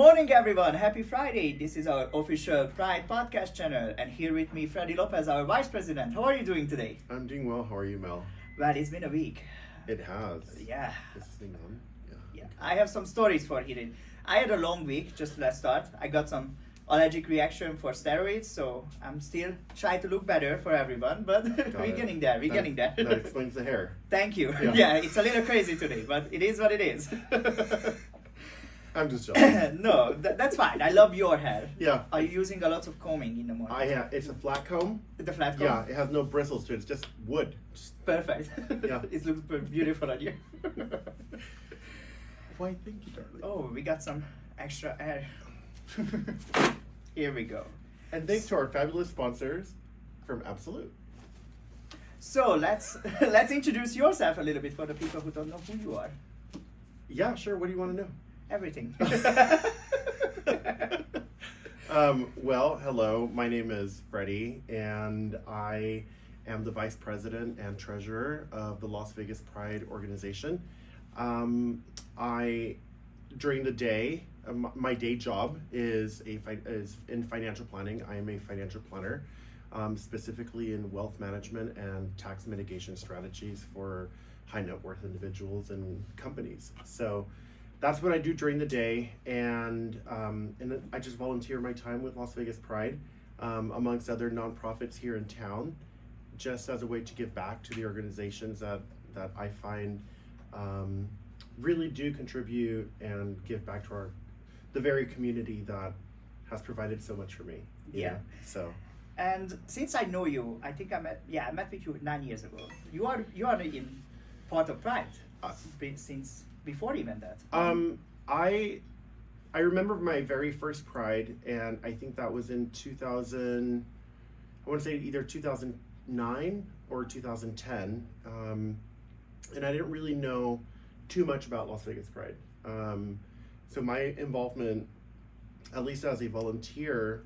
Morning everyone, happy Friday. This is our official Pride podcast channel and here with me Freddy Lopez, our vice president. How are you doing today? I'm doing well. How are you, Mel? Well, it's been a week. It has. Yeah. This thing on? Yeah. I have some stories for you. I had a long week, just let's start. I got some allergic reaction for steroids, so I'm still trying to look better for everyone, but we're getting there. That explains the hair. Thank you. Yeah, it's a little crazy today, but it is what it is. I'm just jealous. No, that's fine. I love your hair. Yeah. Are you using a lot of combing in the morning? It's a flat comb. The flat comb? Yeah, it has no bristles to it. It's just wood. Perfect. Yeah. It looks beautiful on you. Why, thank you, darling. Oh, we got some extra air. Here we go. And thanks to our fabulous sponsors from Absolute. So let's introduce yourself a little bit for the people who don't know who you are. Yeah, sure. What do you want to know? Everything. Well, hello. My name is Freddy, and I am the vice president and treasurer of the Las Vegas Pride organization. During the day, my day job is in financial planning. I am a financial planner, specifically in wealth management and tax mitigation strategies for high net worth individuals and companies. So that's what I do during the day, and I just volunteer my time with Las Vegas Pride, amongst other nonprofits here in town, just as a way to give back to the organizations that I find really do contribute and give back to the very community that has provided so much for me. Yeah. So. And since I know you, I think I met with you 9 years ago. You are in part of Pride since before even that. I remember my very first Pride, and I think that was in 2000. I want to say either 2009 or 2010. And I didn't really know too much about Las Vegas Pride. So my involvement, at least as a volunteer,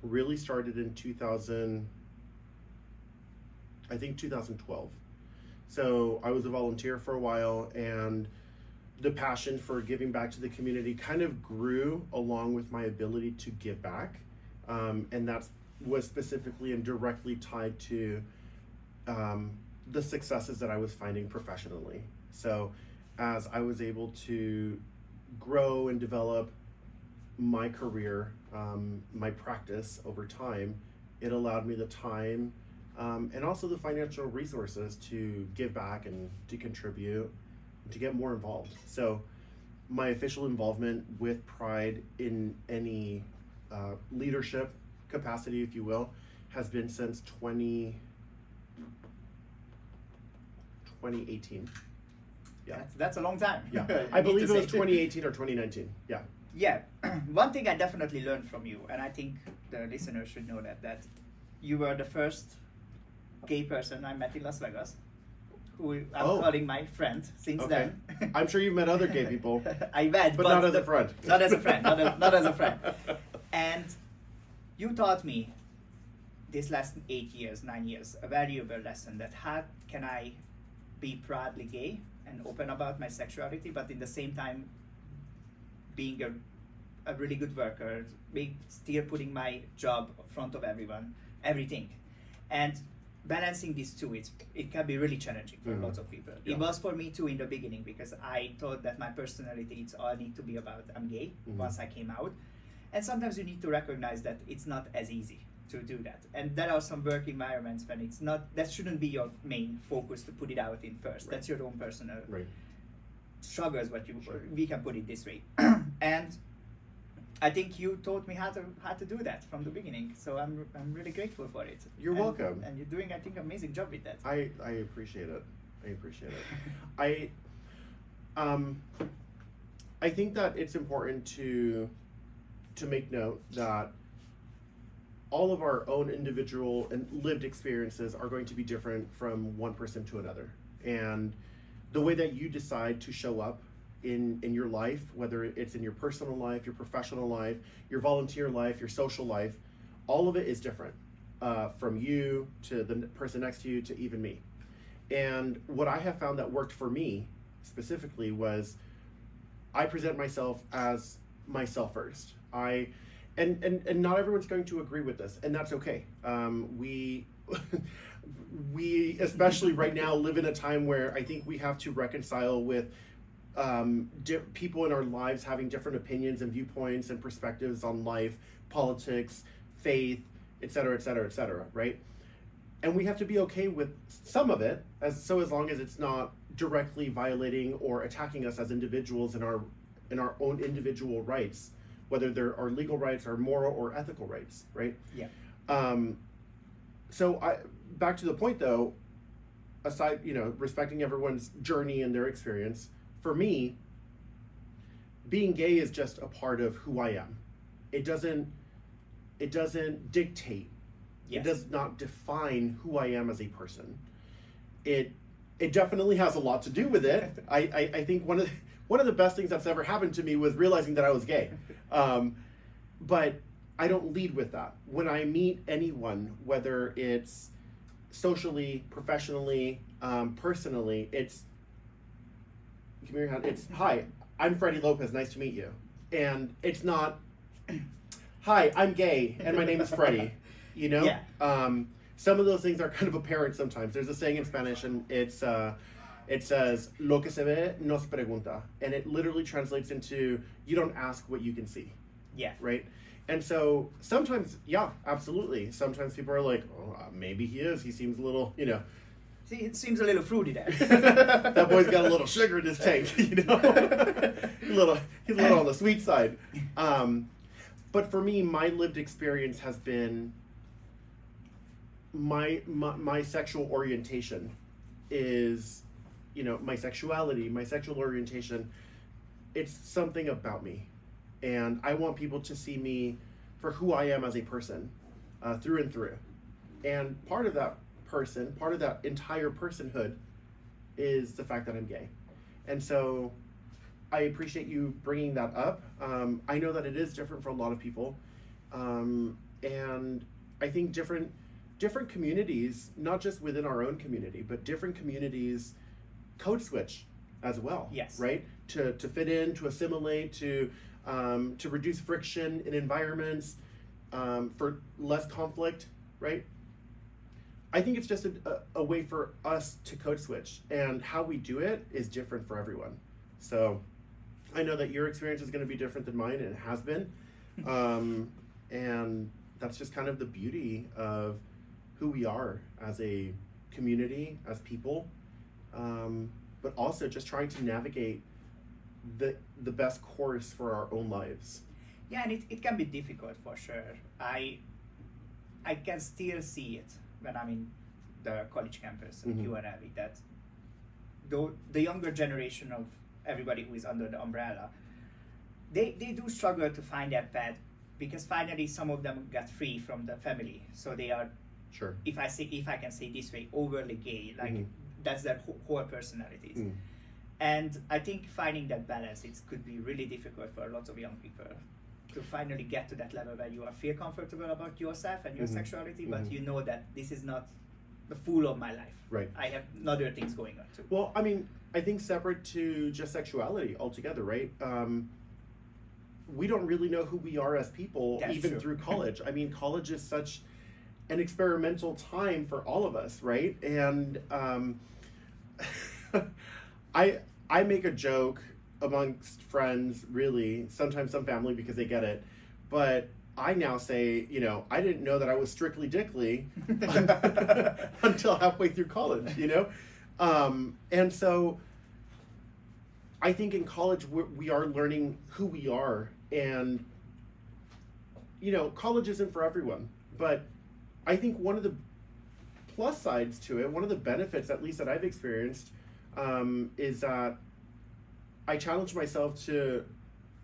really started in 2012. So I was a volunteer for a while, and the passion for giving back to the community kind of grew along with my ability to give back. And that was specifically and directly tied to the successes that I was finding professionally. So as I was able to grow and develop my career, my practice over time, it allowed me the time and also the financial resources to give back and to contribute and to get more involved. So my official involvement with Pride in any leadership capacity, if you will, has been since 2018. Yeah, that's a long time. Yeah, I believe it was 2018 or 2019. Yeah. Yeah, one thing I definitely learned from you, and I think the listeners should know that you were the first gay person I met in Las Vegas, who I'm calling my friend since then. I'm sure you've met other gay people. I met, but not as a friend. Not as a friend, not as a friend. And you taught me this last 9 years, a valuable lesson that how can I be proudly gay and open about my sexuality, but in the same time being a really good worker, still putting my job in front of everything. And balancing these two, it can be really challenging for lots of people. Yeah. It was for me too in the beginning, because I thought that my personality, it's all I need to be about, I'm gay, once I came out. And sometimes you need to recognize that it's not as easy to do that. And there are some work environments when it's not, that shouldn't be your main focus to put it out in first. Right. That's your own personal struggles, we can put it this way. And I think you taught me how to do that from the beginning. So I'm really grateful for it. You're welcome. And you're doing, I think, an amazing job with that. I appreciate it. I think that it's important to make note that all of our own individual and lived experiences are going to be different from one person to another. And the way that you decide to show up in your life, whether it's in your personal life, your professional life, your volunteer life, your social life, all of it is different, from you to the person next to you to even me. And what I have found that worked for me specifically was I present myself as myself first. And not everyone's going to agree with this, and that's okay. We we especially right now live in a time where I think we have to reconcile with people in our lives having different opinions and viewpoints and perspectives on life, politics, faith, etc., etc., etc., right? And we have to be okay with some of it, as long as it's not directly violating or attacking us as individuals in our own individual rights, whether they're our legal rights, our moral or ethical rights, right? Yeah. So back to the point though, aside, respecting everyone's journey and their experience, for me, being gay is just a part of who I am. It doesn't dictate. Yes. It does not define who I am as a person. It definitely has a lot to do with it. I think one of the best things that's ever happened to me was realizing that I was gay. But I don't lead with that. When I meet anyone, whether it's socially, professionally, personally, it's, give me your hand, it's, hi, I'm Freddy Lopez, nice to meet you. And it's not, hi, I'm gay, and my name is Freddy, Yeah. Some of those things are kind of apparent sometimes. There's a saying in Spanish, and it says, lo que se ve no se pregunta. And it literally translates into, you don't ask what you can see. Yeah. Right? And so sometimes, yeah, absolutely. Sometimes people are like, oh, maybe he is. He seems a little, See, it seems a little fruity there. that boy's got a little sugar in his tank, he's a little on the sweet side. But for me, my lived experience has been my sexual orientation is, my sexuality, my sexual orientation, it's something about me. And I want people to see me for who I am as a person, through and through. And part of that entire personhood is the fact that I'm gay. And so I appreciate you bringing that up. I know that it is different for a lot of people. And I think different communities, not just within our own community, but different communities code switch as well. Yes. Right? To fit in, to assimilate, to reduce friction in environments, for less conflict, right? I think it's just a way for us to code switch, and how we do it is different for everyone. So I know that your experience is going to be different than mine, and it has been. And that's just kind of the beauty of who we are as a community, as people, but also just trying to navigate the best course for our own lives. Yeah, and it can be difficult for sure. I can still see it when I'm in the college campus of UNLV, that the younger generation of everybody who is under the umbrella, they do struggle to find that path, because finally some of them got free from the family, so they are, sure, if I can say this way, overly gay, like that's their whole personalities. And I think finding that balance, it could be really difficult for lots of young people to finally get to that level where you feel comfortable about yourself and your sexuality, but you know that this is not the full of my life. Right. I have other things going on too. Well, I mean, I think separate to just sexuality altogether, right? We don't really know who we are as people, That's even true. through college. I mean, college is such an experimental time for all of us, right? And I make a joke amongst friends, really, sometimes some family because they get it, but I now say, I didn't know that I was strictly dickly until halfway through college, and so I think in college we are learning who we are, and college isn't for everyone, but I think one of the plus sides to it, one of the benefits, at least that I've experienced, is that I challenge myself to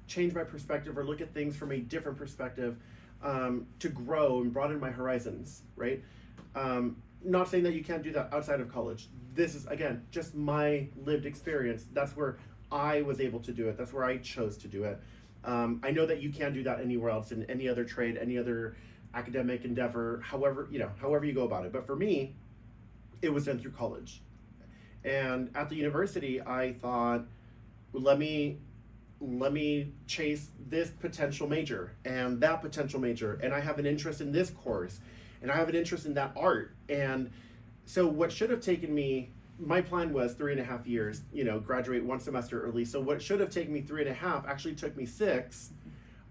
change my perspective or look at things from a different perspective, to grow and broaden my horizons, right? Not saying that you can't do that outside of college. This is, again, just my lived experience. That's where I was able to do it. That's where I chose to do it. I know that you can't do that anywhere else, in any other trade, any other academic endeavor, however you go about it. But for me, it was done through college. And at the university, I thought, well, let me let me chase this potential major and that potential major, and I have an interest in this course, and I have an interest in that art. And so what should have taken me, my plan was 3.5 years, graduate one semester early. So what should have taken me 3.5 actually took me 6,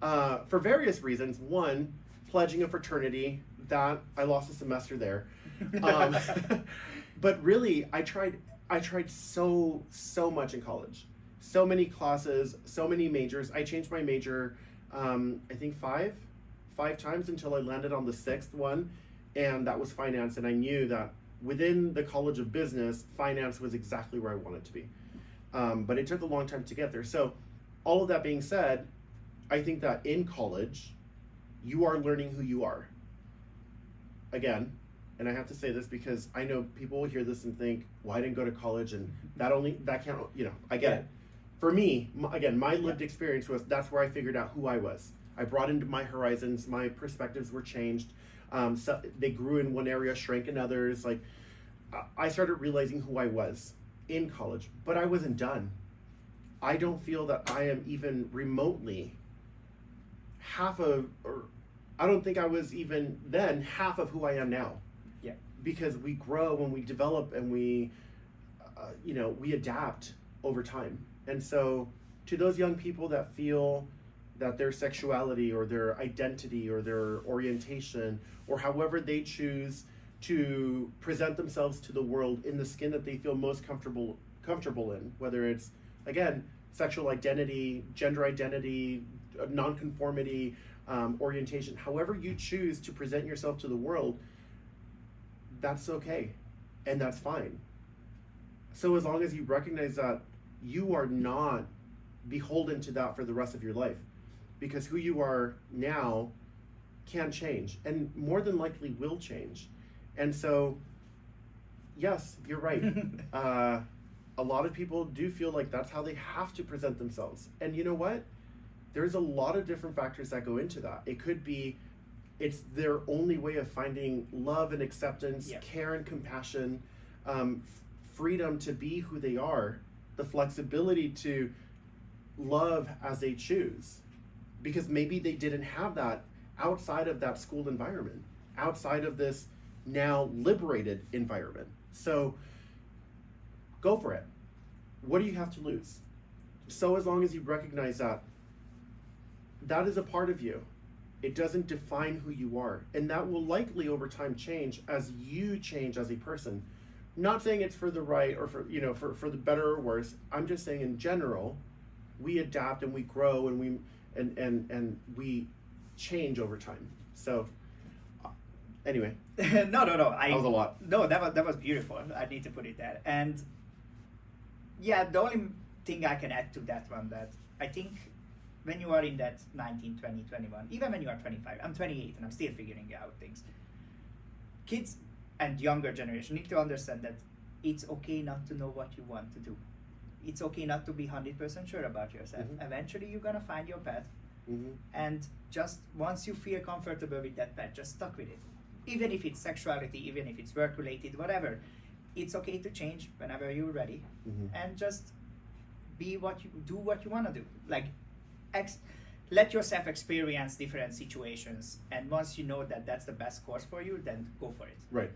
for various reasons. One, pledging a fraternity, that I lost a semester there. But really, I tried so much in college. So many classes, so many majors. I changed my major, I think five times until I landed on the 6th one, and that was finance. And I knew that within the College of Business, finance was exactly where I wanted to be. But it took a long time to get there. So all of that being said, I think that in college, you are learning who you are. Again, and I have to say this because I know people will hear this and think, well, I didn't go to college, and that can't, I get it. For me, again, my lived experience was, that's where I figured out who I was. I brought into my horizons, my perspectives were changed. So they grew in one area, shrank in others. Like, I started realizing who I was in college, but I wasn't done. I don't feel that I am even remotely I don't think I was even then half of who I am now. Yeah. Because we grow and we develop and we adapt over time. And so to those young people that feel that their sexuality or their identity or their orientation or however they choose to present themselves to the world in the skin that they feel most comfortable in, whether it's, again, sexual identity, gender identity, nonconformity, orientation, however you choose to present yourself to the world, that's okay, and that's fine. So as long as you recognize that you are not beholden to that for the rest of your life, because who you are now can change, and more than likely will change. And so, yes, you're right. A lot of people do feel like that's how they have to present themselves. And you know what? There's a lot of different factors that go into that. It could be it's their only way of finding love and acceptance, care and compassion, freedom to be who they are, the flexibility to love as they choose. Because maybe they didn't have that outside of that school environment, outside of this now liberated environment. So go for it. What do you have to lose? So as long as you recognize that that is a part of you, it doesn't define who you are. And that will likely over time change as you change as a person. Not saying it's for the right or for the better or worse. I'm just saying in general, we adapt and we grow and we change over time. So anyway. No. That was a lot. No, that was beautiful. I need to put it there. And yeah, the only thing I can add to that one, that I think when you are in that 19, 20, 21, even when you are 25, I'm 28 and I'm still figuring out things. Kids and younger generation need to understand that it's okay not to know what you want to do. It's okay not to be 100% sure about yourself. Mm-hmm. Eventually you're gonna find your path. Mm-hmm. And just once you feel comfortable with that path, just stuck with it. Even if it's sexuality, even if it's work related, whatever, it's okay to change whenever you're ready. Mm-hmm. And just do what you want to do. Like, let yourself experience different situations, and once you know that that's the best course for you, then go for it. Right.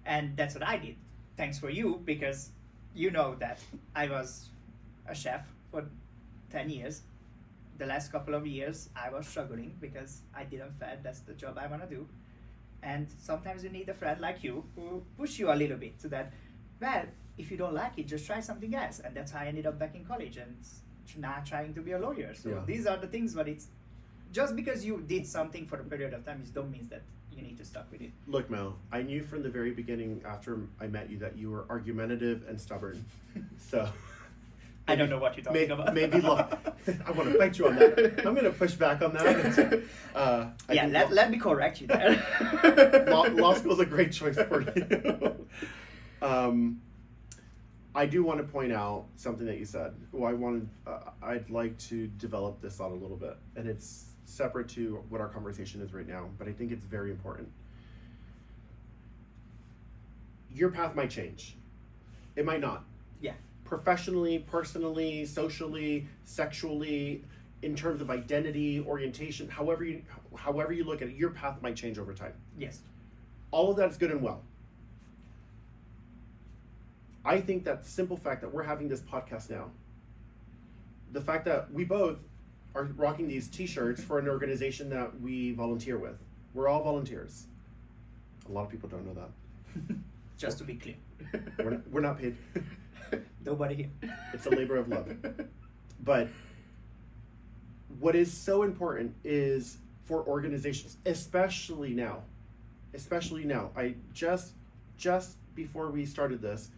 And that's what I did. Thanks for you, because you know that I was a chef for 10 years. The last couple of years I was struggling because I didn't feel that's the job I want to do. And sometimes you need a friend like you who push you a little bit so that, well, if you don't like it, just try something else. And that's how I ended up back in college and now trying to be a lawyer. So these are the things, but it's just because you did something for a period of time, it don't mean that you need to stuck with it. Look, Mel, I knew from the very beginning after I met you that you were argumentative and stubborn. So I don't know what you're talking about. Maybe I want to fight you on that. I'm going to push back on that. Let me correct you there. Law school is a great choice for you. I do want to point out something that you said. I'd like to develop this thought a little bit, and it's separate to what our conversation is right now, but I think it's very important. Your path might change. It might not. Yeah. professionally, personally, socially, sexually, in terms of identity, orientation, however you look at it, your path might change over time. Yes. All of that's good and well. I think that the simple fact that we're having this podcast now, the fact that we both are rocking these t-shirts for an organization that we volunteer with. We're all volunteers. A lot of people don't know that. Just to be clear. We're not paid. Nobody here. It's a labor of love. But what is so important is for organizations, especially now, I just before we started this,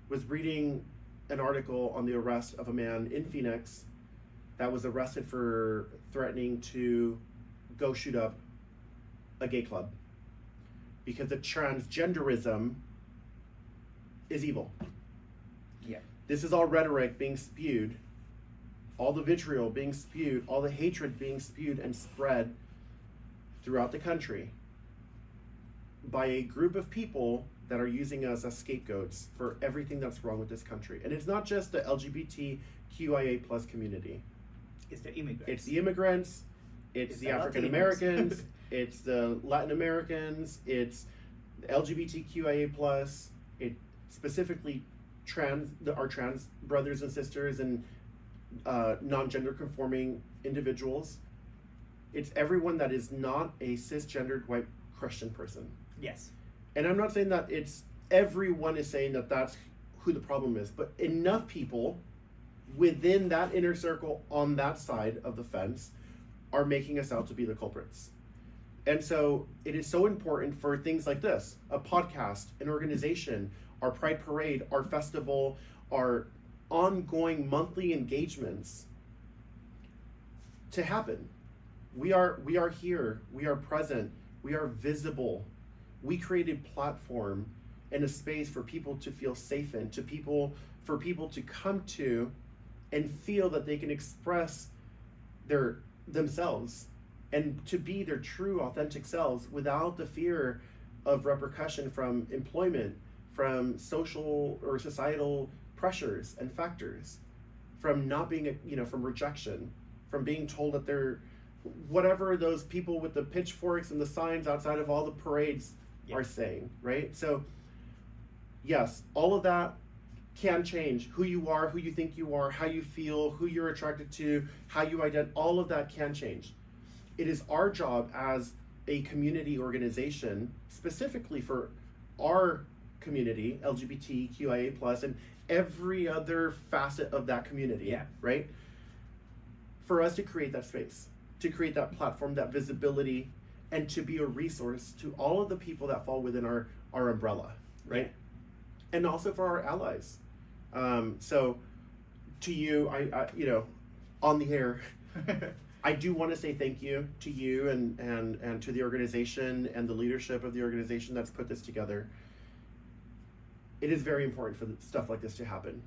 was reading an article on the arrest of a man in Phoenix that was arrested for threatening to go shoot up a gay club because the transgenderism is evil. Yeah. This is all rhetoric being spewed, all the vitriol being spewed, all the hatred being spewed and spread throughout the country by a group of people that are using us as scapegoats for everything that's wrong with this country. And it's not just the LGBTQIA plus community. It's the immigrants. It's the immigrants, it's the African Americans, it's the Latin Americans, it's the LGBTQIA plus, it specifically our trans brothers and sisters and non-gender conforming individuals. It's everyone that is not a cisgendered white Christian person. Yes. And I'm not saying that it's everyone is saying that that's who the problem is, but enough people within that inner circle on that side of the fence are making us out to be the culprits. And so it is so important for things like this, a podcast, an organization, our Pride Parade, our festival, our ongoing monthly engagements to happen. We are here, we are present, we are visible. We created a platform and a space for people to feel safe in, for people to come to and feel that they can express themselves and to be their true authentic selves without the fear of repercussion from employment, from social or societal pressures and factors, from not being, from rejection, from being told that they're whatever those people with the pitchforks and the signs outside of all the parades are saying, right? So yes, all of that can change. Who you are, who you think you are, how you feel, who you're attracted to, how you identify, all of that can change. It is our job as a community organization, specifically for our community, LGBTQIA+, and every other facet of that community, right? For us to create that space, to create that platform, that visibility, and to be a resource to all of the people that fall within our umbrella, right? And also for our allies. So to you, I on the air, I do want to say thank you to you and to the organization and the leadership of the organization that's put this together. It is very important for stuff like this to happen,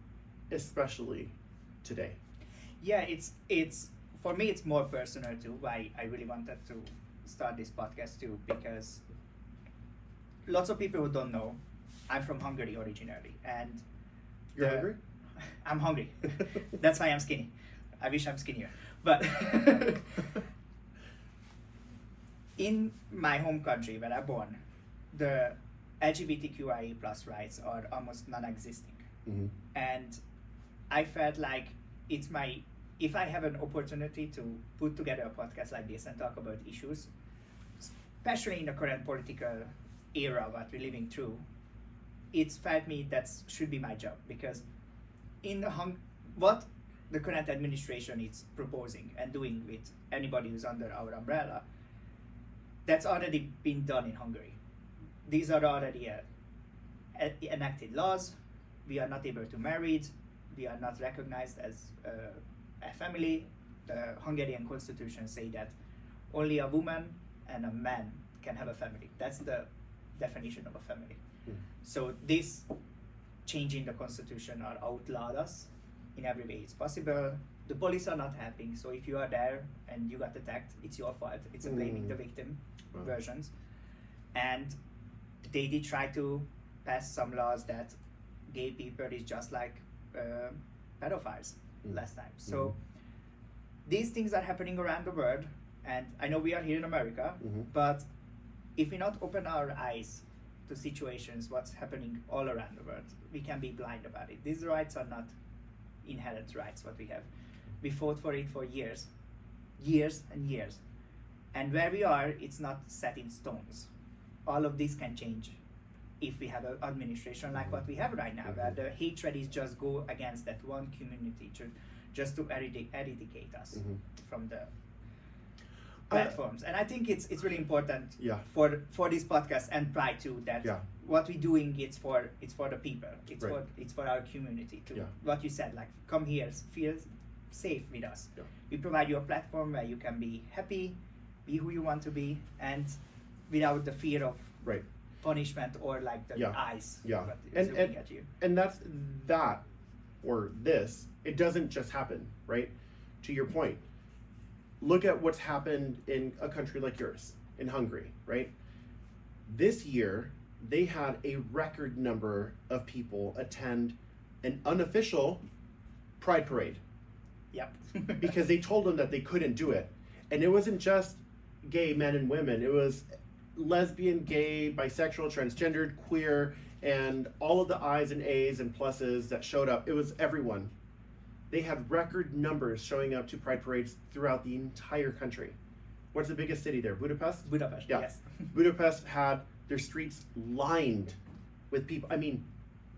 especially today. Yeah, it's for me, it's more personal too. Why I really wanted to start this podcast too, because lots of people who don't know, I'm from Hungary originally, and you're hungry? I'm hungry. That's why I'm skinny. I wish I'm skinnier, but in my home country where I'm born, the LGBTQIA+ rights are almost non-existing, and I felt like if I have an opportunity to put together a podcast like this and talk about issues, especially in the current political era that we're living through, it's felt me that should be my job, because in what the current administration is proposing and doing with anybody who's under our umbrella, that's already been done in Hungary. These are already enacted laws. We are not able to marry. We are not recognized as a family. The Hungarian constitution say that only a woman and a man can have a family. That's the definition of a family. So this changing the constitution are outlawed us in every way it's possible. The police are not helping, so if you are there and you got attacked, it's your fault. It's a blaming the victim versions. And they did try to pass some laws that gay people is just like pedophiles last time. So these things are happening around the world, and I know we are here in America, but if we not open our eyes to situations, what's happening all around the world, we can be blind about it. These rights are not inherent rights, what we have. We fought for it for years and years. And where we are, it's not set in stones. All of this can change if we have an administration like what we have right now, where the hatred is just go against that one community just to eradicate us from the platforms. And I think it's really important for this podcast and Pride too, that what we're doing it's for the people, it's for our community too. What you said, like, come here, feel safe with us. We provide you a platform where you can be happy, be who you want to be, and without the fear of punishment or like the eyes that is looking at you. And that's that, or this, it doesn't just happen, right? To your point, look at what's happened in a country like yours, in Hungary, right? This year, they had a record number of people attend an unofficial Pride Parade. Because they told them that they couldn't do it. And it wasn't just gay men and women, it was lesbian, gay, bisexual, transgendered, queer, and all of the I's and A's and pluses that showed up. It was everyone. They had record numbers showing up to Pride Parades throughout the entire country. What's the biggest city there? Budapest? Budapest, yes. Budapest had their streets lined with people. I mean,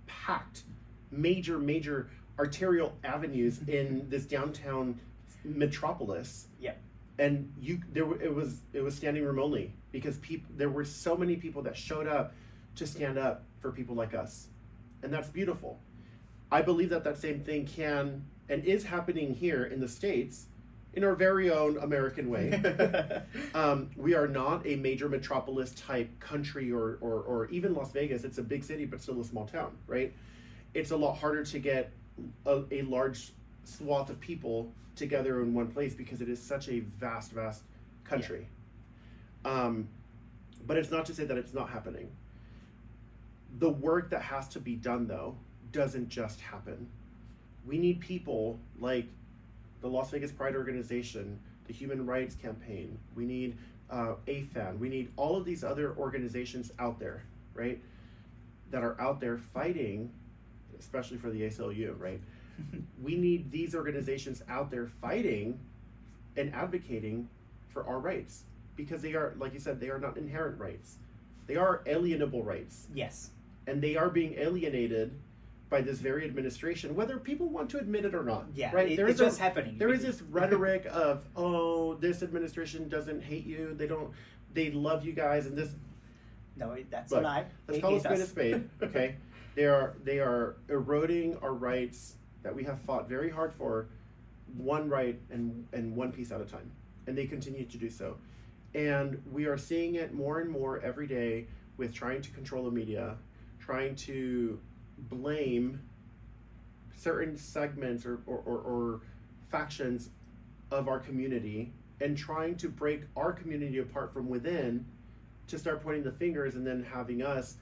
packed. Major arterial avenues in this downtown metropolis. And it was standing room only, because there were so many people that showed up to stand up for people like us, and that's beautiful. I believe that same thing can and is happening here in the States in our very own American way. We are not a major metropolis type country or even Las Vegas. It's a big city, but still a small town, right? It's a lot harder to get a large swath of people together in one place because it is such a vast country. But it's not to say that it's not happening. The work that has to be done, though, doesn't just happen. We need people like the Las Vegas Pride Organization, the Human Rights Campaign, we need AFAN, we need all of these other organizations out there, right, that are out there fighting, especially for the ACLU, right? We need these organizations out there fighting and advocating for our rights, because they are, like you said, they are not inherent rights. They are alienable rights. Yes. And they are being alienated by this very administration, whether people want to admit it or not. Right? It's just happening. There is this rhetoric of, oh, this administration doesn't hate you. They love you guys, and this. No, that's a lie. Let's call a spade a spade. Okay, they are eroding our rights that we have fought very hard for, one right and one piece at a time, and they continue to do so. And we are seeing it more and more every day with trying to control the media, trying to blame certain segments or factions of our community, and trying to break our community apart from within to start pointing the fingers and then having us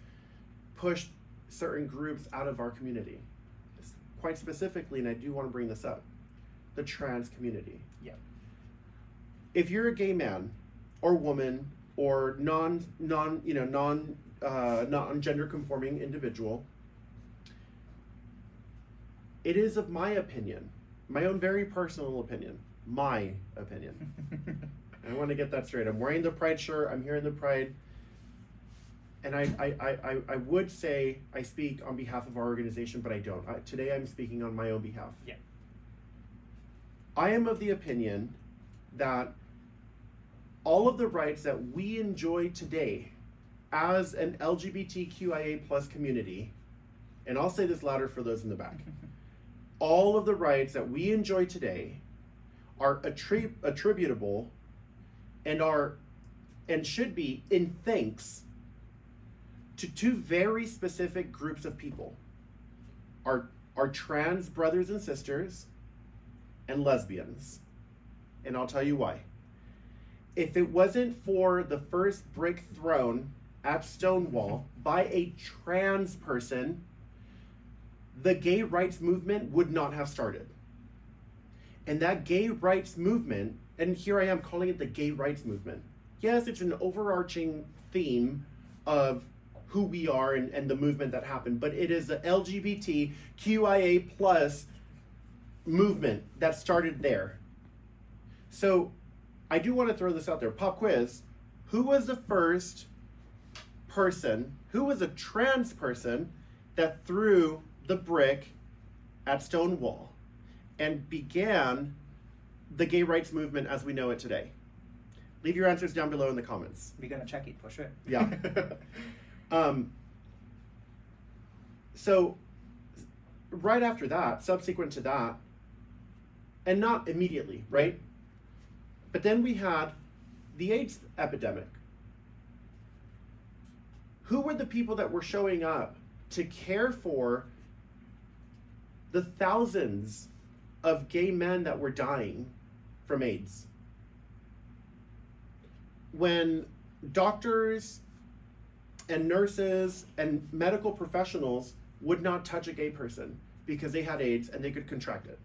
push certain groups out of our community. Quite specifically, and I do want to bring this up, the trans community. If you're a gay man or woman or non-gender conforming individual, it is of my opinion, my own very personal opinion, I want to get that straight. I'm wearing the Pride shirt, I'm here in the Pride, and I would say I speak on behalf of our organization, but I don't. Today I'm speaking on my own behalf. I am of the opinion that all of the rights that we enjoy today as an LGBTQIA plus community, and I'll say this louder for those in the back, all of the rights that we enjoy today are attributable and should be in thanks to two very specific groups of people, our trans brothers and sisters and lesbians. And I'll tell you why. If it wasn't for the first brick thrown at Stonewall by a trans person, the gay rights movement would not have started. And that gay rights movement, and here I am calling it the gay rights movement. Yes, it's an overarching theme of who we are and the movement that happened, but it is the LGBTQIA plus movement that started there. So I do want to throw this out there. Pop quiz. Who was the first person, who was a trans person that threw the brick at Stonewall and began the gay rights movement as we know it today? Leave your answers down below in the comments. We're gonna check it for sure. Yeah. So right after that, subsequent to that, and not immediately, right? But then we had the AIDS epidemic. Who were the people that were showing up to care for the thousands of gay men that were dying from AIDS? When doctors and nurses and medical professionals would not touch a gay person because they had AIDS and they could contract it.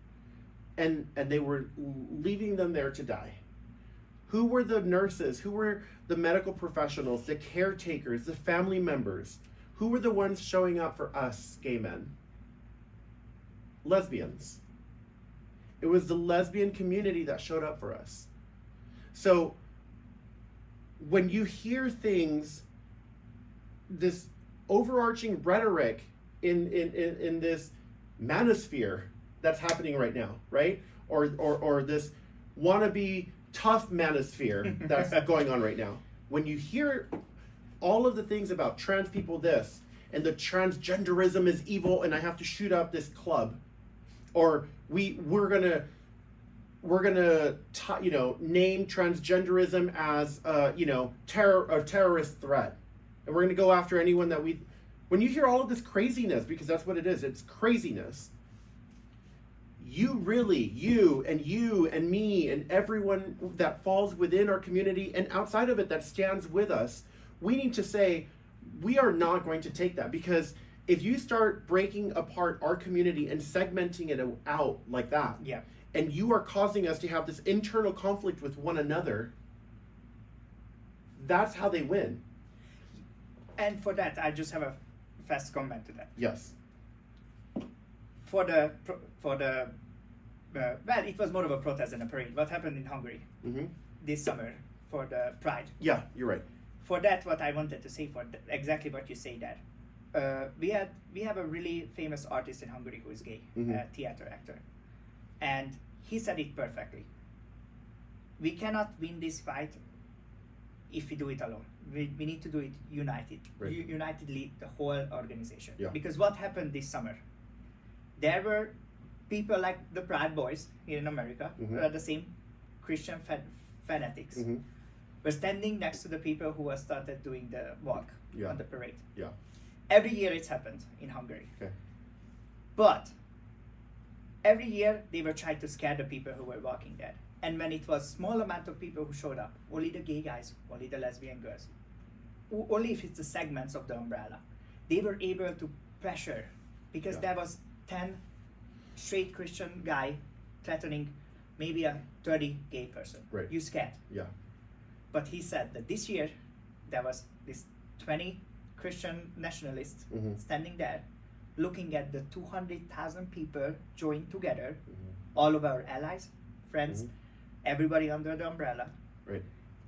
And they were leaving them there to die. Who were the nurses? Who were the medical professionals, the caretakers, the family members? Who were the ones showing up for us gay men? Lesbians. It was the lesbian community that showed up for us. So when you hear things, this overarching rhetoric in this manosphere that's happening right now, right? Or this wannabe tough manosphere that's going on right now. When you hear all of the things about trans people this, and the transgenderism is evil and I have to shoot up this club, or we're gonna name transgenderism as a terrorist threat, and we're gonna go after anyone that we. When you hear all of this craziness, because that's what it is, it's craziness. You and me and everyone that falls within our community and outside of it that stands with us, we need to say, we are not going to take that, because if you start breaking apart our community and segmenting it out like that, yeah, and you are causing us to have this internal conflict with one another, that's how they win. And for that, I just have a fast comment to that. Yes. For the well, it was more of a protest than a parade. What happened in Hungary this summer for the Pride? Yeah, you're right. For that, what I wanted to say, exactly what you say there, we have a really famous artist in Hungary who is gay, a theater actor, and he said it perfectly. We cannot win this fight if we do it alone. We need to do it united, right. Unitedly, the whole organization. Yeah. Because what happened this summer? There were people like the Proud Boys here in America, the same Christian fanatics, were standing next to the people who have started doing the walk on the parade. Yeah. Every year it's happened in Hungary. Okay. But every year they were trying to scare the people who were walking there. And when it was small amount of people who showed up, only the gay guys, only the lesbian girls, only if it's the segments of the umbrella, they were able to pressure, because there was 10 straight Christian guy threatening maybe a 30 gay person. Right. You scared. Yeah. But he said that this year there was this 20 Christian nationalists standing there, looking at the 200,000 people joined together, all of our allies, friends, everybody under the umbrella. Right.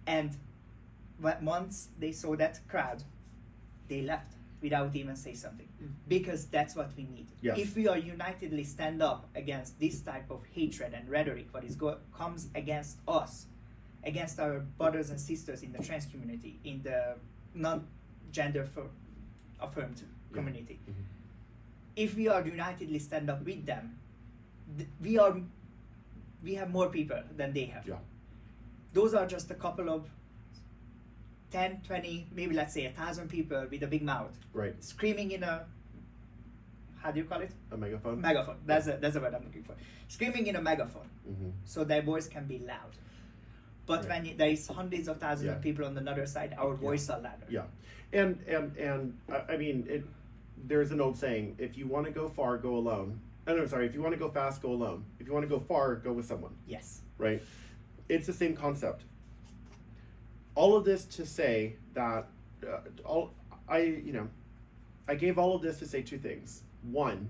And once they saw that crowd, they left without even saying something, because that's what we need. Yes. If we are unitedly stand up against this type of hatred and rhetoric, what comes against us, against our brothers and sisters in the trans community, in the non-gender affirmed community, if we are unitedly stand up with them, we have more people than they have. Yeah. Those are just a couple of 10, 20, maybe let's say 1,000 people with a big mouth, right, screaming in a, how do you call it? A megaphone. Megaphone. That's the word I'm looking for. Screaming in a megaphone, so their voice can be loud. But when there is hundreds of thousands of people on the other side, our voice are louder. Yeah, and I mean, there's an old saying: if you want to go far, go alone. Oh, no, sorry. If you want to go fast, go alone. If you want to go far, go with someone. Yes. Right? It's the same concept. All of this to say that I gave all of this to say two things. One,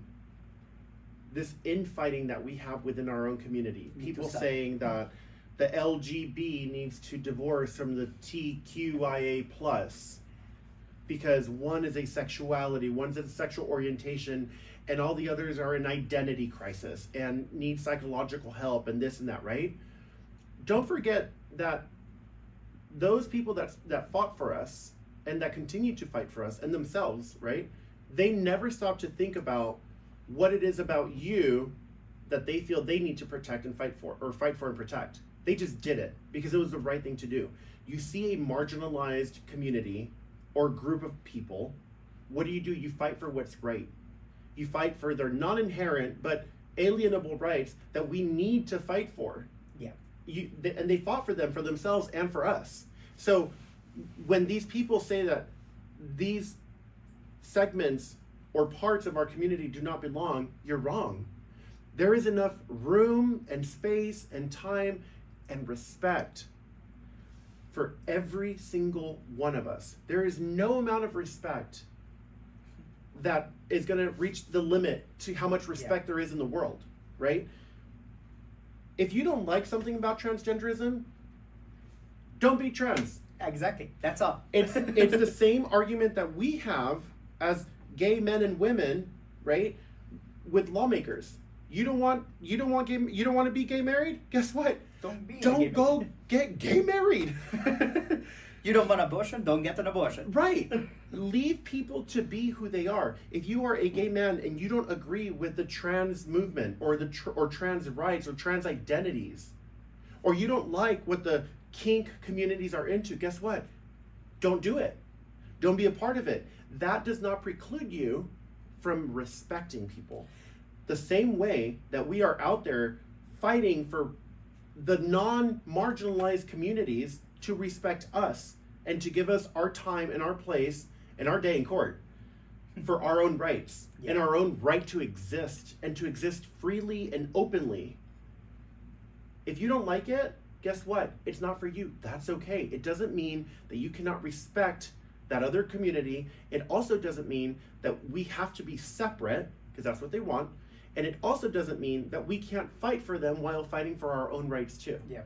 this infighting that we have within our own community. People saying that the LGB needs to divorce from the TQIA plus because one is a sexuality, one's a sexual orientation, and all the others are an identity crisis and need psychological help and this and that, right? Don't forget that those people that fought for us and that continue to fight for us and themselves, right? They never stop to think about what it is about you that they feel they need to protect and fight for and protect. They just did it because it was the right thing to do. You see a marginalized community or group of people, what do? You fight for what's right. You fight for their non-inherent but alienable rights that we need to fight for. Yeah. And they fought for them, for themselves and for us. So when these people say that these segments or parts of our community do not belong, you're wrong. There is enough room and space and time and respect for every single one of us. There is no amount of respect that is going to reach the limit to how much respect there is in the world, right? If you don't like something about transgenderism, don't be trans. Exactly. That's all. It's the same argument that we have as gay men and women, right? With lawmakers. You don't want to be gay married? Guess what? Don't go get gay married. You don't want abortion? Don't get an abortion. Right. Leave people to be who they are. If you are a gay man and you don't agree with the trans movement or or trans rights or trans identities, or you don't like what the kink communities are into, guess what? Don't do it. Don't be a part of it. That does not preclude you from respecting people. The same way that we are out there fighting for the non-marginalized communities to respect us and to give us our time and our place and our day in court for our own rights and our own right to exist and to exist freely and openly. If you don't like it, guess what? It's not for you. That's okay. It doesn't mean that you cannot respect that other community. It also doesn't mean that we have to be separate, because that's what they want. And it also doesn't mean that we can't fight for them while fighting for our own rights too. Yeah.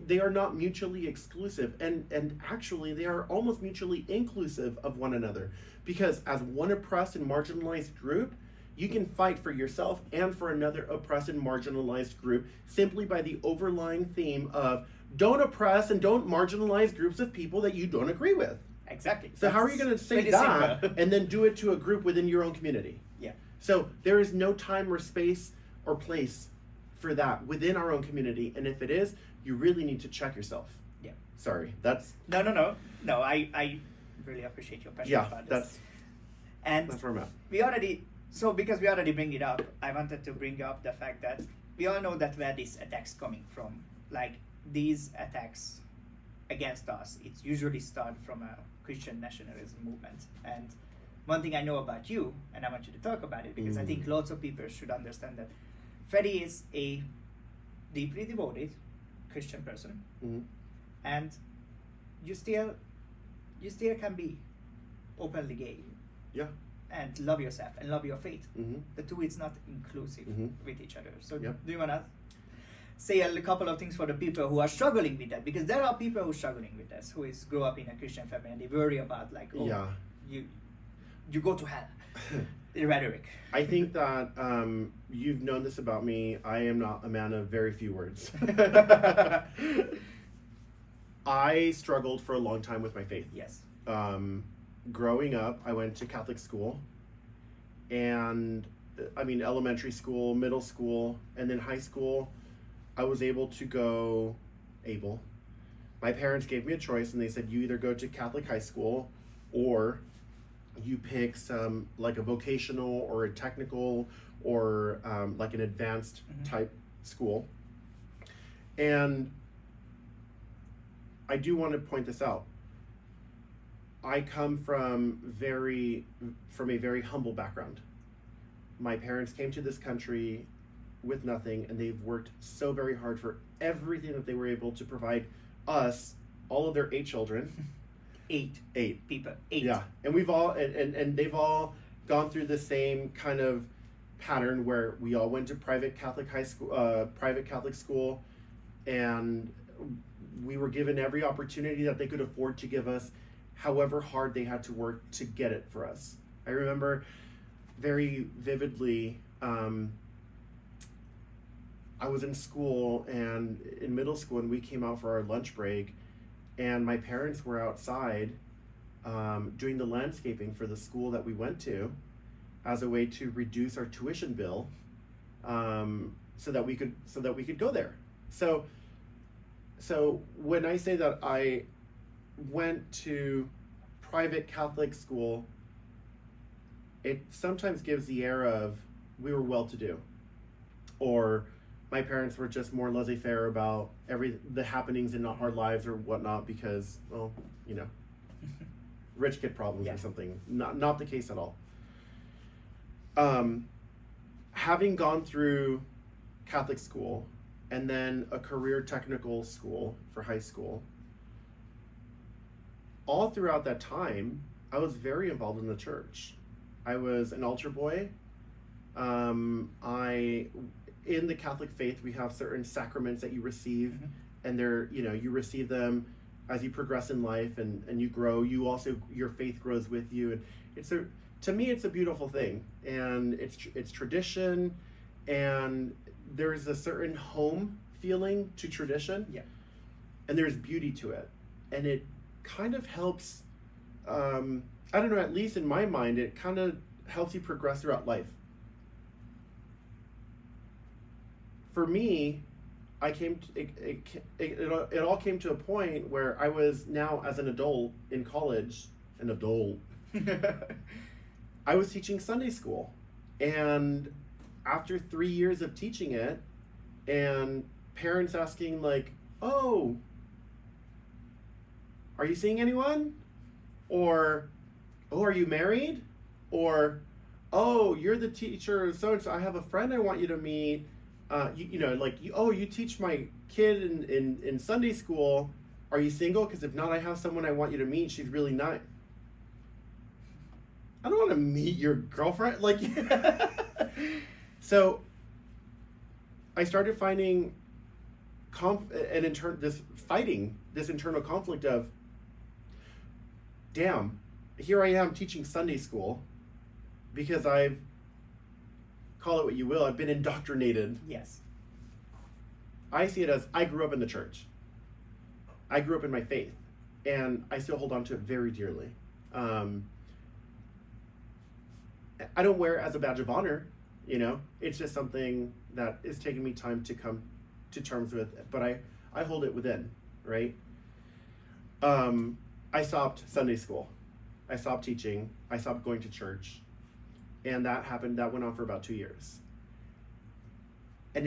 They are not mutually exclusive, and actually they are almost mutually inclusive of one another, because as one oppressed and marginalized group, you can fight for yourself and for another oppressed and marginalized group simply by the overlying theme of don't oppress and don't marginalize groups of people that you don't agree with. Exactly. So how are you going to say that and then do it to a group within your own community? Yeah. So there is no time or space or place for that within our own community, and if it is, you really need to check yourself. Yeah. Sorry, that's... No, I really appreciate your passion about this. That's where I'm at. Because we already bring it up, I wanted to bring up the fact that we all know that where these attacks coming from. Like, these attacks against us, it's usually start from a Christian nationalism movement. And one thing I know about you, and I want you to talk about it, because I think lots of people should understand that Freddy is a deeply devoted Christian person, and you still can be openly gay. Yeah. And love yourself and love your faith. The two is not inclusive with each other. So do you want to say a couple of things for the people who are struggling with that? Because there are people who are struggling with this, who is grow up in a Christian family and they worry about like, you go to hell. The rhetoric. I think that you've known this about me. I am not a man of very few words. I struggled for a long time with my faith. Yes. Growing up, I went to Catholic school, and elementary school, middle school, and then high school, I was able to go, my parents gave me a choice, and they said, you either go to Catholic high school, or you pick some, like a vocational or a technical or like an advanced type school. And I do want to point this out. I come from a very humble background. My parents came to this country with nothing, and they've worked so very hard for everything that they were able to provide us, all of their 8 children. Eight people. 8. Yeah, and we've all and they've all gone through the same kind of pattern where we all went to private Catholic school, and we were given every opportunity that they could afford to give us, however hard they had to work to get it for us. I remember very vividly, I was in school and in middle school, and we came out for our lunch break, and my parents were outside doing the landscaping for the school that we went to as a way to reduce our tuition bill, so that we could go there. So when I say that I went to private Catholic school, it sometimes gives the air of we were well-to-do, or my parents were just more laissez-faire about the happenings in our lives or whatnot, because, well, you know, rich kid problems or something. Not the case at all. Having gone through Catholic school and then a career technical school for high school, all throughout that time, I was very involved in the church. I was an altar boy. In the Catholic faith, we have certain sacraments that you receive, and you receive them as you progress in life, and you grow. Your faith grows with you, and to me, it's a beautiful thing, and it's tradition, and there's a certain home feeling to tradition, and there's beauty to it, and it kind of helps. I don't know, at least in my mind, it kind of helps you progress throughout life. For me, it all came to a point where I was now, as an adult in college, I was teaching Sunday school. And after 3 years of teaching it, and parents asking like, "Oh, are you seeing anyone?" Or, "Oh, are you married?" Or, "Oh, you're the teacher so-and-so, I have a friend I want you to meet. You teach my kid in Sunday school. Are you single? Because if not, I have someone I want you to meet. She's really nice." I don't want to meet your girlfriend. So I started finding this internal conflict of, damn, here I am teaching Sunday school because call it what you will, I've been indoctrinated. Yes. I see it as I grew up in the church. I grew up in my faith, and I still hold on to it very dearly. I don't wear it as a badge of honor, it's just something that is taking me time to come to terms with, but I hold it within, right? I stopped Sunday school. I stopped teaching. I stopped going to church. And that went on for about 2 years. And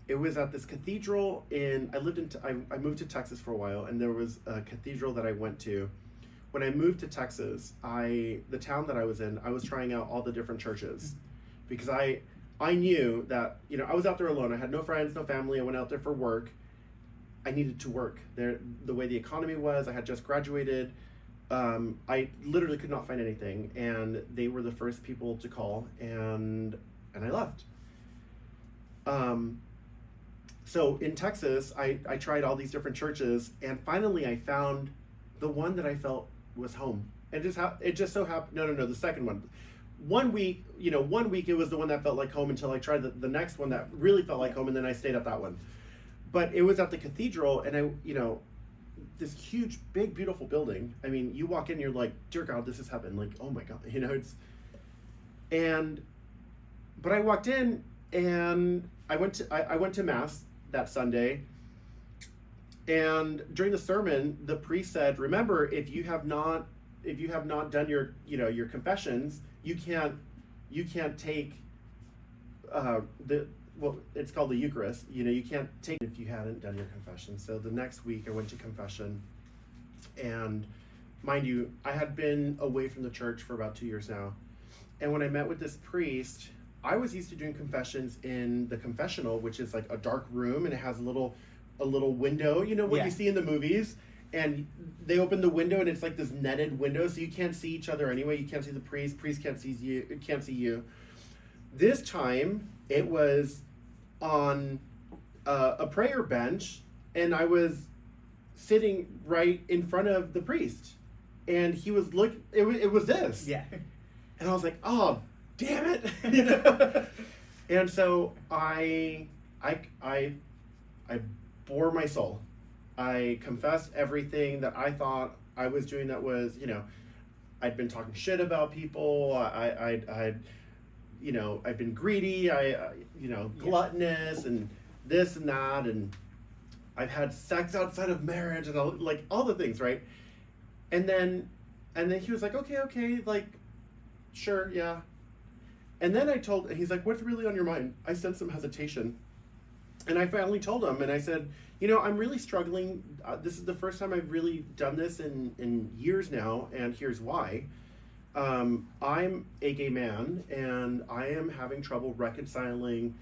it was at this cathedral I moved to Texas for a while, and there was a cathedral that I went to. When I moved to Texas, the town that I was in, I was trying out all the different churches, because I knew that, I was out there alone. I had no friends, no family. I went out there for work. I needed to work there. The way the economy was, I had just graduated. I literally could not find anything, and they were the first people to call, and I left. So in Texas, I tried all these different churches, and finally I found the one that I felt was home. And it just so happened. No, the second one. 1 week, 1 week it was the one that felt like home until I tried the next one that really felt like home, and then I stayed at that one. But it was at the cathedral, and this huge, big, beautiful building. I mean, you walk in, you're like, dear God, this is heaven. Like, oh my God, but I walked in, and I went to Mass that Sunday, and during the sermon, the priest said, "Remember, if you have not done your confessions, you can't take it's called the Eucharist. You can't take it if you hadn't done your confession." So the next week I went to confession, and mind you, I had been away from the church for about 2 years now. And when I met with this priest, I was used to doing confessions in the confessional, which is like a dark room, and it has a little window, you know what you see in the movies, and they open the window and it's like this netted window, so you can't see each other anyway. You can't see the priest can't see you. This time it was on a prayer bench, and I was sitting right in front of the priest, and he was it was this, and I was like, oh damn it, you know? And so I bore my soul. I confessed everything that I thought I was doing that was, you know, I'd been talking shit about people. I'd you know, I've been greedy. Gluttonous and this and that, and I've had sex outside of marriage and all the things, right? And then he was like, okay, like, sure, yeah. And then he's like, what's really on your mind? I sensed some hesitation. And I finally told him, and I said, you know, I'm really struggling. This is the first time I've really done this in years now, and here's why. I'm a gay man, and I am having trouble reconciling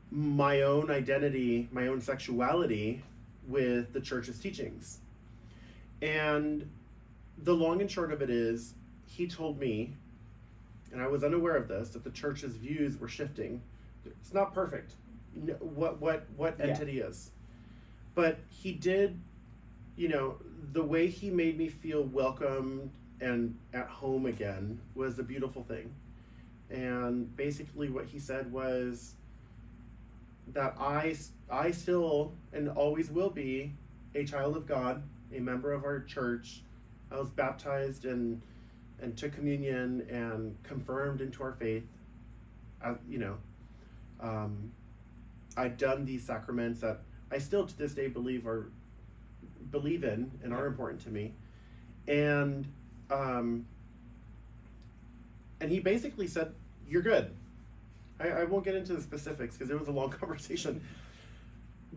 my own identity, my own sexuality with the church's teachings. And the long and short of it is, he told me, and I was unaware of this, that the church's views were shifting. It's not perfect, what entity is. But he did, you know, the way he made me feel welcome and at home again was a beautiful thing. And basically what he said was that I still and always will be a child of God, a member of our church. I was baptized and took communion and confirmed into our faith. You know, I'd done these sacraments that I still to this day believe in and are important to me. And he basically said, you're good. I won't get into the specifics because it was a long conversation.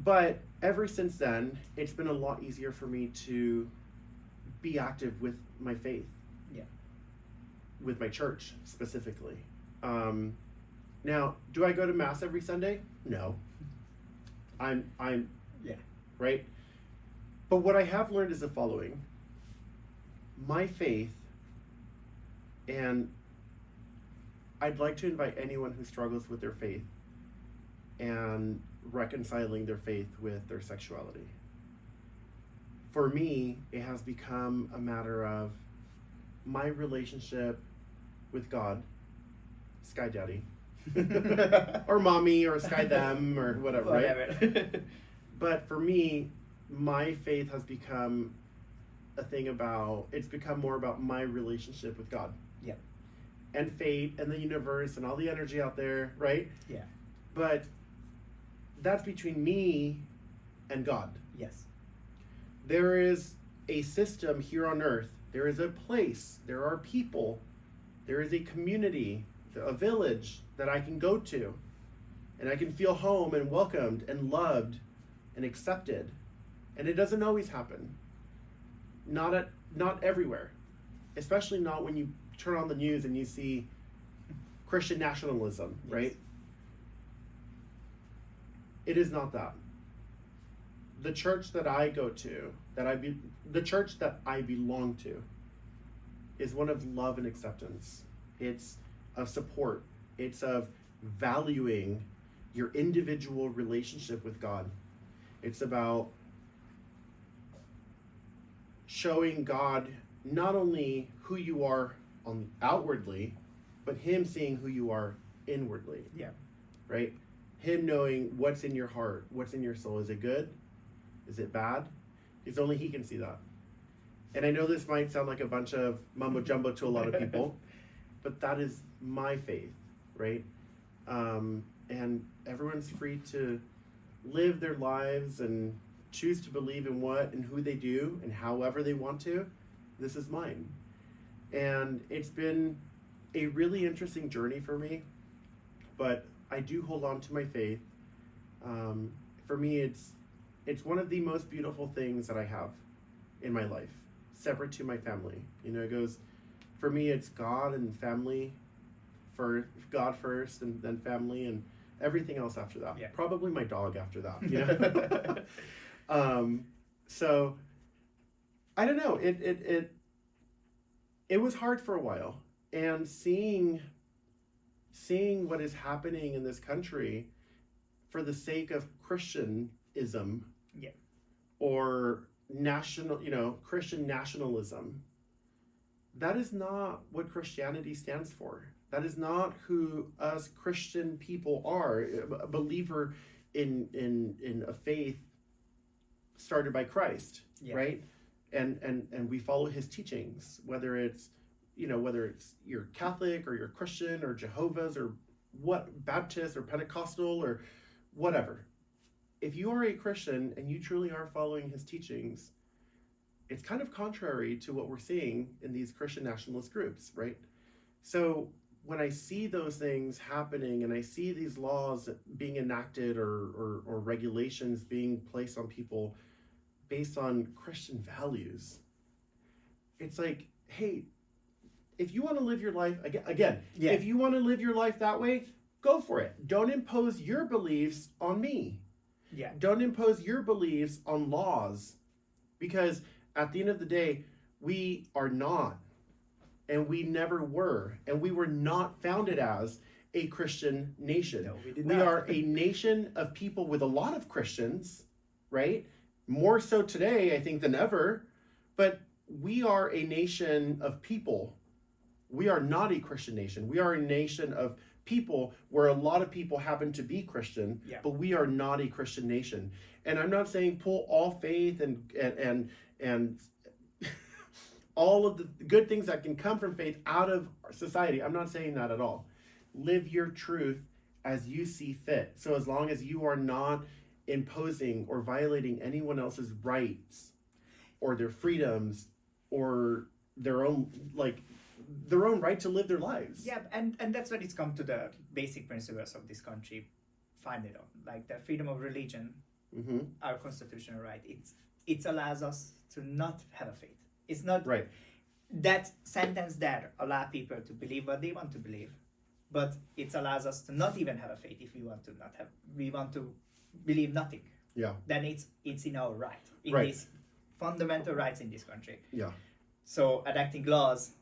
But ever since then, it's been a lot easier for me to be active with my faith. Yeah. With my church, specifically. Now, do I go to Mass every Sunday? No. I'm right? But what I have learned is the following. My faith, and I'd like to invite anyone who struggles with their faith and reconciling their faith with their sexuality. For me, it has become a matter of my relationship with God, Sky Daddy, or Mommy, or Sky Them, or whatever, right? But for me, my faith has become it's become more about my relationship with God. Yeah. And fate and the universe and all the energy out there, right? Yeah. But that's between me and God. Yes. There is a system here on earth. There is a place. There are people. There is a community, a village that I can go to. And I can feel home and welcomed and loved and accepted. And it doesn't always happen. Not everywhere. Especially not when you turn on the news and you see Christian nationalism, yes. Right? It is not that. The church that I go to, the church that I belong to, is one of love and acceptance. It's of support. It's of valuing your individual relationship with God. It's about showing God not only who you are outwardly, but Him seeing who you are inwardly. Yeah. Right? Him knowing what's in your heart, what's in your soul. Is it good? Is it bad? Because only He can see that. And I know this might sound like a bunch of mumbo jumbo to a lot of people, but that is my faith, right? And everyone's free to live their lives and choose to believe in what and who they do and however they want to. This is mine. And it's been a really interesting journey for me, but I do hold on to my faith. For me, it's one of the most beautiful things that I have in my life. separate to my family. You know, it goes, for me, it's God and family, for God first, and then family, and everything else after that. Yeah. Probably my dog after that. You know. So I don't know. It was hard for a while, and seeing what is happening in this country for the sake of Christianism, yeah, or national, you know, Christian nationalism. That is not what Christianity stands for. That is not who us Christian people are. A believer in a faith started by Christ, yeah. right? And we follow his teachings, whether it's, you know, whether it's you're Catholic or you're Christian or Jehovah's or what, Baptist or Pentecostal or whatever. If you are a Christian and you truly are following his teachings, it's kind of contrary to what we're seeing in these Christian nationalist groups, right? So when I see those things happening and I see these laws being enacted or regulations being placed on people based on Christian values, it's like, hey, if you want to live your life, again, yeah. If you want to live your life that way, go for it. Don't impose your beliefs on me. Yeah. Don't impose your beliefs on laws, because at the end of the day, we are not, and we never were, and we were not founded as a Christian nation. No, we did We not. are a nation of people with a lot of Christians, right? More so today, I think, than ever. But we are a nation of people. We are not a Christian nation. We are a nation of people where a lot of people happen to be Christian, yeah. but we are not a Christian nation. And I'm not saying pull all faith and all of the good things that can come from faith out of society. I'm not saying that at all. Live your truth as you see fit. So as long as you are not imposing or violating anyone else's rights or their freedoms or their own right to live their lives. Yeah, and that's when it's come to the basic principles of this country founded on, like the freedom of religion, mm-hmm. our constitutional right. It allows us to not have a faith. It's not right. That sentence there allows people to believe what they want to believe, but it allows us to not even have a faith if we want to not have. We want to believe nothing. Yeah. Then it's in our right. In right. these fundamental rights in this country. Yeah. So enacting laws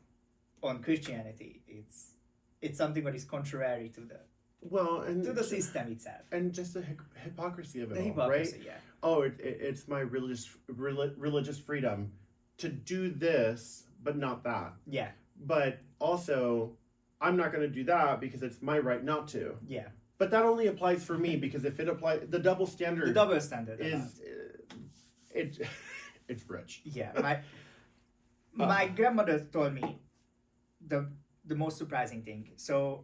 on Christianity, it's something that is contrary to the system itself, and just the hypocrisy of it all, hypocrisy, right? Yeah. Oh, it's my religious freedom to do this, but not that. Yeah. But also, I'm not going to do that because it's my right not to. Yeah. But that only applies for me, because if it applies, the double standard is it's rich. Yeah. My grandmother told me the most surprising thing. So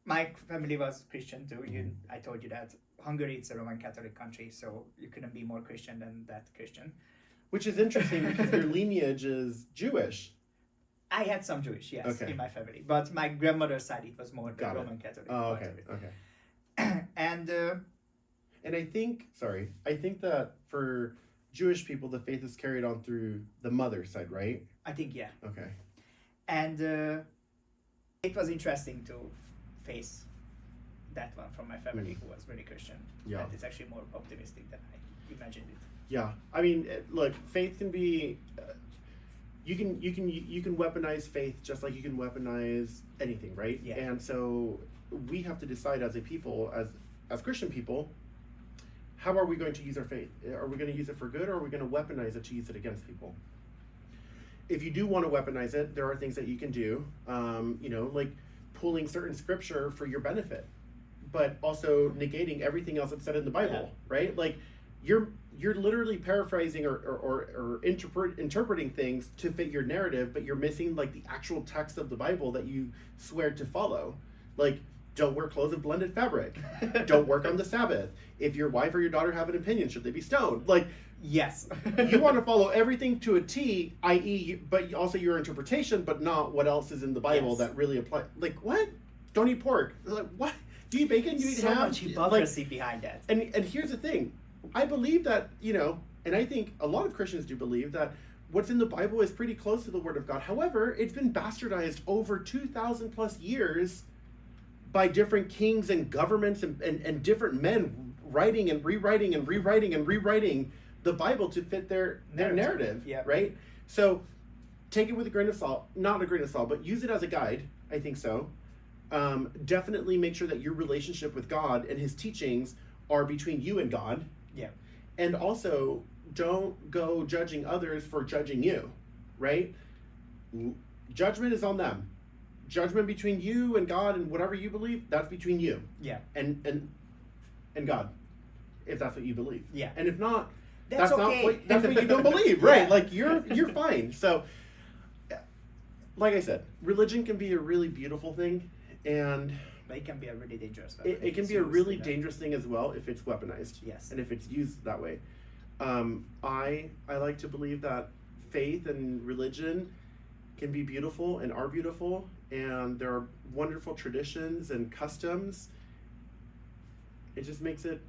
my family was Christian too. I told you that. Hungary, it's a Roman Catholic country, so you couldn't be more Christian than that Christian. Which is interesting because your lineage is Jewish. I had some Jewish, yes, okay. in my family. But my grandmother's side, it was more the Roman Catholic. Oh, okay, okay. And I think that for Jewish people, the faith is carried on through the mother's side, right? I think, yeah. Okay. And it was interesting to face that one from my family who was very Christian. Yeah. That is actually more optimistic than I imagined it. Yeah. I mean, look, faith can be... You can weaponize faith just like you can weaponize anything, right? Yeah. And so we have to decide as a people, as Christian people, how are we going to use our faith? Are we going to use it for good, or are we going to weaponize it to use it against people? If you do want to weaponize it, there are things that you can do, like pulling certain scripture for your benefit, but also negating everything else that's said in the Bible, right? Like you're literally paraphrasing or interpreting things to fit your narrative, but you're missing like the actual text of the Bible that you swear to follow. Like, don't wear clothes of blended fabric. Don't work on the Sabbath. If your wife or your daughter have an opinion, should they be stoned? Like, yes. You want to follow everything to a T, i.e., but also your interpretation, but not what else is in the Bible that really applies. Like, what? Don't eat pork. Like, what? Do you eat bacon? Do you eat ham? So much hypocrisy behind that. And here's the thing. I believe that, and I think a lot of Christians do believe that what's in the Bible is pretty close to the Word of God. However, it's been bastardized over 2,000 plus years by different kings and governments and different men writing and rewriting and rewriting and rewriting the Bible to fit their narrative, Yeah. right? So take it with a grain of salt, not a grain of salt, but use it as a guide. I think so. Definitely make sure that your relationship with God and his teachings are between you and God. Yeah. And also, don't go judging others for judging you, right? Judgment is on them. Judgment between you and God and whatever you believe, that's between you. Yeah. And God, if that's what you believe. Yeah. And if not, That's okay. that's what you don't believe, right? Yeah. Like you're fine. So, like I said, religion can be a really beautiful thing, and But it can be a really dangerous weapon. it can It's be a used really in a- dangerous thing as well if it's weaponized. Yes. And if it's used that way. I like to believe that faith and religion can be beautiful and are beautiful, and there are wonderful traditions and customs. It just makes it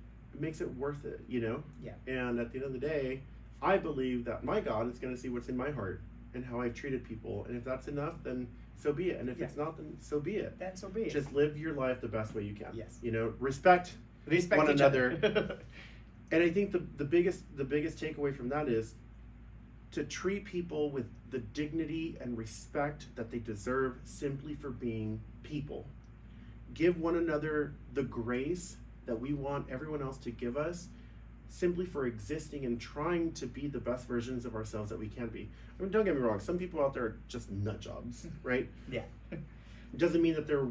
worth it, you know? Yeah. And at the end of the day, I believe that my God is going to see what's in my heart and how I've treated people. And if that's enough, then so be it. And if it's not, then so be it. Then so be it. Just live your life the best way you can. Yes. You know, respect one each another. other. And I think the biggest takeaway from that is to treat people with the dignity and respect that they deserve simply for being people. Give one another the grace that we want everyone else to give us simply for existing and trying to be the best versions of ourselves that we can be. I mean, don't get me wrong, some people out there are just nut jobs, right? Yeah. It doesn't mean that they're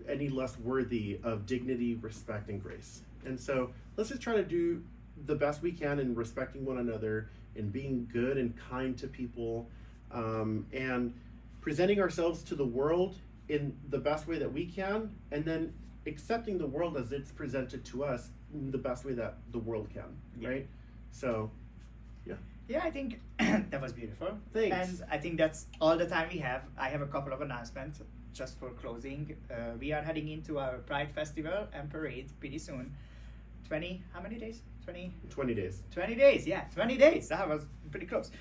any less worthy of dignity, respect, and grace. And so let's just try to do the best we can in respecting one another, in being good and kind to people, and presenting ourselves to the world in the best way that we can, and then accepting the world as it's presented to us in the best way that the world can, right? So, Yeah, I think that was beautiful. Thanks. And I think that's all the time we have. I have a couple of announcements just for closing. We are heading into our Pride Festival and Parade pretty soon. How many days? 20 days. 20 days, yeah, 20 days. That was pretty close.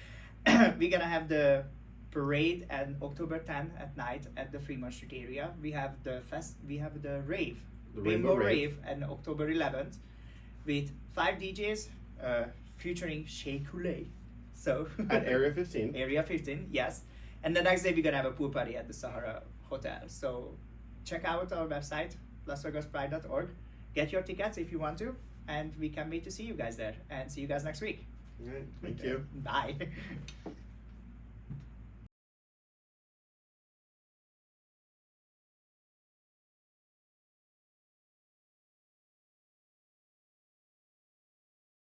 We're gonna have the parade on October 10th at night at the Fremont Street area. We have the rave, The Rainbow Rave, on October 11th with 5 DJs featuring Shea Coulee. So At Area 15. Area 15, yes. And the next day we're gonna have a pool party at the Sahara Hotel. So check out our website, lasvegaspride.org. Get your tickets if you want to, and we can't wait to see you guys there. And see you guys next week. All right, thank you. Bye.